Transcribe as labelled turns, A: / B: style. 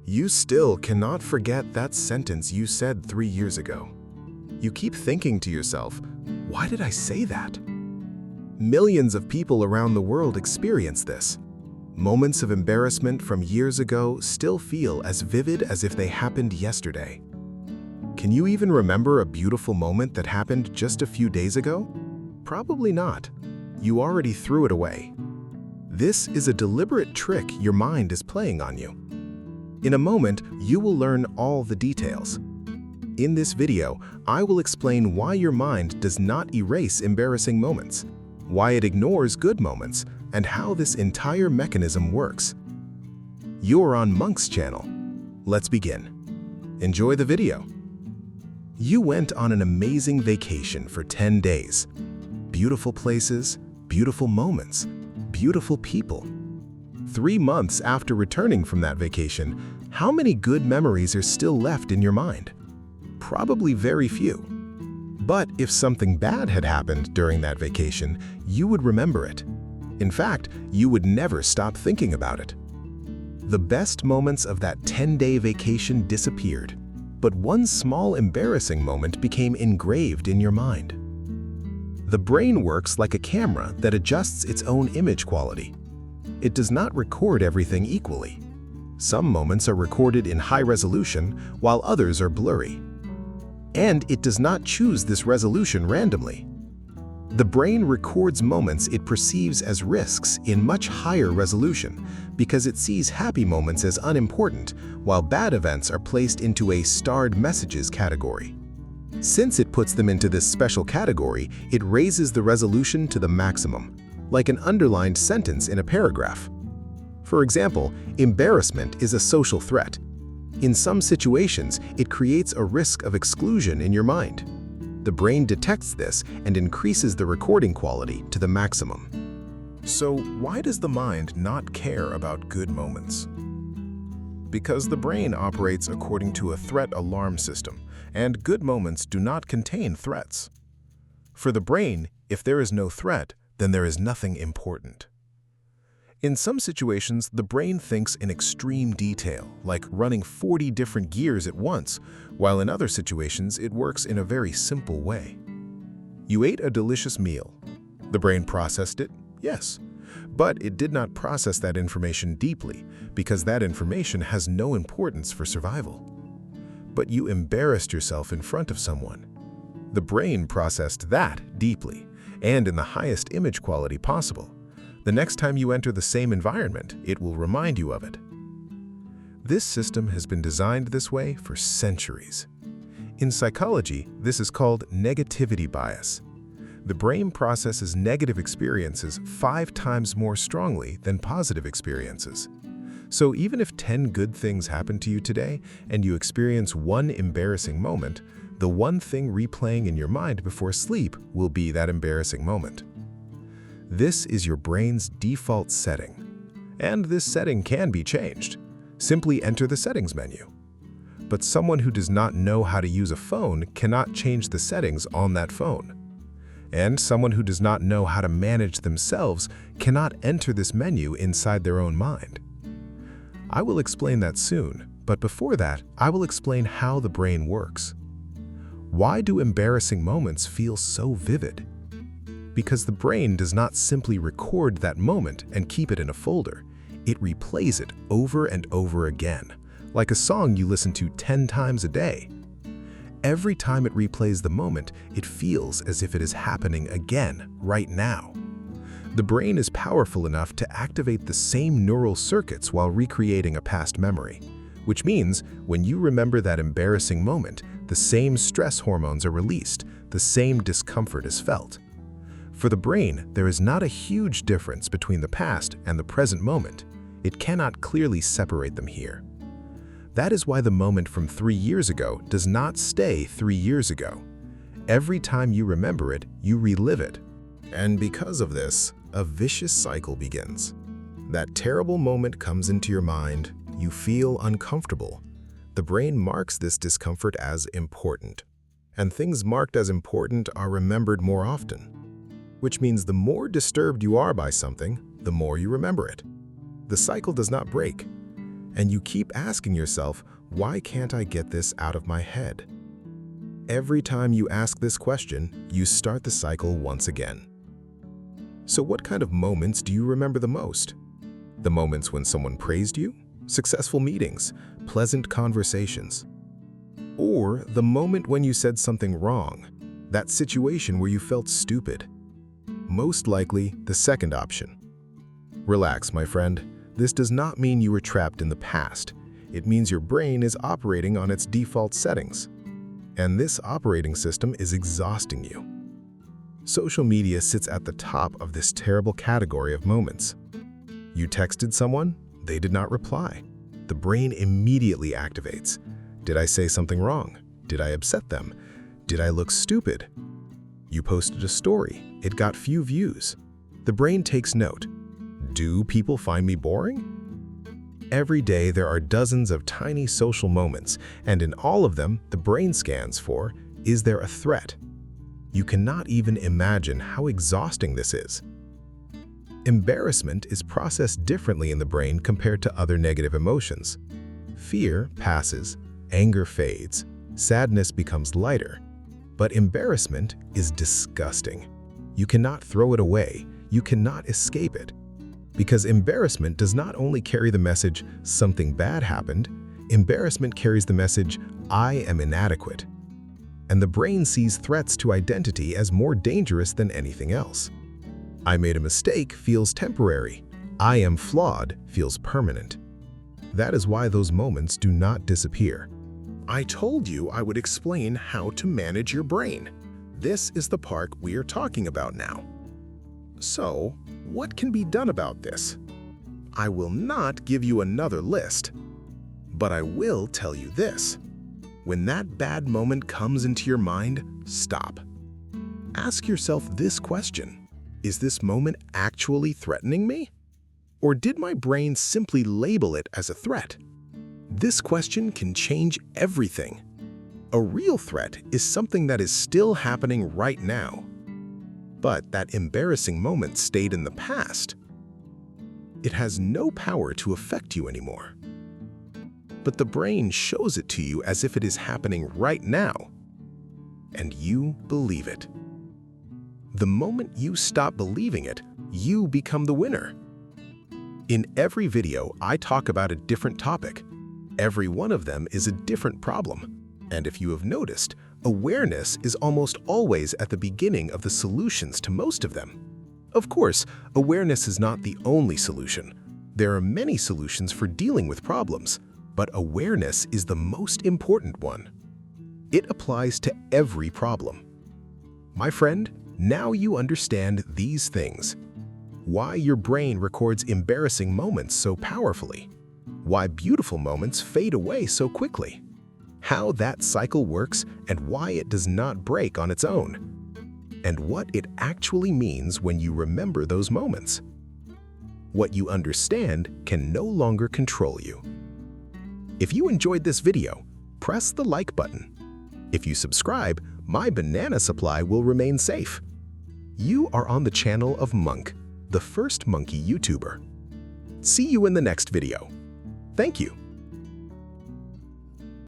A: You still cannot forget that sentence you said 3 years ago. You keep thinking to yourself, why did I say that? Millions of people around the world experience this. Moments of embarrassment from years ago still feel as vivid as if they happened yesterday. Can you even remember a beautiful moment that happened just a few days ago? Probably not. You already threw it away. This is a deliberate trick your mind is playing on you. In a moment, you will learn all the details. In this video, I will explain why your mind does not erase embarrassing moments, why it ignores good moments, and how this entire mechanism works. You're on Monk's channel. Let's begin. Enjoy the video. You went on an amazing vacation for 10 days. Beautiful places, beautiful moments, beautiful people. 3 months after returning from that vacation, how many good memories are still left in your mind? Probably very few. But if something bad had happened during that vacation, you would remember it. In fact, you would never stop thinking about it. The best moments of that 10-day vacation disappeared, but one small embarrassing moment became engraved in your mind. The brain works like a camera that adjusts its own image quality. It does not record everything equally. Some moments are recorded in high resolution, while others are blurry. And it does not choose this resolution randomly. The brain records moments it perceives as risks in much higher resolution because it sees happy moments as unimportant, while bad events are placed into a starred messages category. Since it puts them into this special category, it raises the resolution to the maximum, like an underlined sentence in a paragraph. For example, embarrassment is a social threat. In some situations, it creates a risk of exclusion in your mind. The brain detects this and increases the recording quality to the maximum. So why does the mind not care about good moments? Because the brain operates according to a threat alarm system, and good moments do not contain threats. For the brain, if there is no threat, then there is nothing important. In some situations, the brain thinks in extreme detail, like running 40 different gears at once, while in other situations it works in a very simple way. You ate a delicious meal. The brain processed it, yes, but it did not process that information deeply because that information has no importance for survival. But you embarrassed yourself in front of someone. The brain processed that deeply and in the highest image quality possible. The next time you enter the same environment, it will remind you of it. This system has been designed this way for centuries. In psychology, this is called negativity bias. The brain processes negative experiences 5 times more strongly than positive experiences. So even if 10 good things happen to you today and you experience one embarrassing moment, the one thing replaying in your mind before sleep will be that embarrassing moment. This is your brain's default setting, and this setting can be changed. Simply enter the settings menu. But someone who does not know how to use a phone cannot change the settings on that phone. And someone who does not know how to manage themselves cannot enter this menu inside their own mind. I will explain that soon, but before that, I will explain how the brain works. Why do embarrassing moments feel so vivid? Because the brain does not simply record that moment and keep it in a folder. It replays it over and over again, like a song you listen to 10 times a day. Every time it replays the moment, it feels as if it is happening again, right now. The brain is powerful enough to activate the same neural circuits while recreating a past memory, which means when you remember that embarrassing moment, the same stress hormones are released, the same discomfort is felt. For the brain, there is not a huge difference between the past and the present moment. It cannot clearly separate them here. That is why the moment from 3 years ago does not stay 3 years ago. Every time you remember it, you relive it. And because of this, a vicious cycle begins. That terrible moment comes into your mind, you feel uncomfortable. The brain marks this discomfort as important. And things marked as important are remembered more often. Which means the more disturbed you are by something, the more you remember it. The cycle does not break. And you keep asking yourself, why can't I get this out of my head? Every time you ask this question, you start the cycle once again. So what kind of moments do you remember the most? The moments when someone praised you? Successful meetings? Pleasant conversations? Or the moment when you said something wrong? That situation where you felt stupid? Most likely, the second option. Relax, my friend. This does not mean you were trapped in the past. It means your brain is operating on its default settings. And this operating system is exhausting you. Social media sits at the top of this terrible category of moments. You texted someone, they did not reply. The brain immediately activates. Did I say something wrong? Did I upset them? Did I look stupid? You posted a story, it got few views. The brain takes note. Do people find me boring? Every day there are dozens of tiny social moments, and in all of them, the brain scans for, is there a threat? You cannot even imagine how exhausting this is. Embarrassment is processed differently in the brain compared to other negative emotions. Fear passes, anger fades, sadness becomes lighter. But embarrassment is disgusting. You cannot throw it away, you cannot escape it. Because embarrassment does not only carry the message, something bad happened, embarrassment carries the message, I am inadequate. And the brain sees threats to identity as more dangerous than anything else. I made a mistake feels temporary. I am flawed feels permanent. That is why those moments do not disappear. I told you I would explain how to manage your brain. This is the part we are talking about now. So, what can be done about this? I will not give you another list, but I will tell you this. When that bad moment comes into your mind, stop. Ask yourself this question. Is this moment actually threatening me? Or did my brain simply label it as a threat? This question can change everything. A real threat is something that is still happening right now. But that embarrassing moment stayed in the past. It has no power to affect you anymore. But the brain shows it to you as if it is happening right now. And you believe it. The moment you stop believing it, you become the winner. In every video, I talk about a different topic. Every one of them is a different problem. And if you have noticed, awareness is almost always at the beginning of the solutions to most of them. Of course, awareness is not the only solution. There are many solutions for dealing with problems, but awareness is the most important one. It applies to every problem. My friend, now you understand these things. Why your brain records embarrassing moments so powerfully. Why beautiful moments fade away so quickly. How that cycle works and why it does not break on its own. And what it actually means when you remember those moments. What you understand can no longer control you. If you enjoyed this video, press the like button. If you subscribe, my banana supply will remain safe. You are on the channel of Monk, the first monkey YouTuber. See you in the next video. Thank you.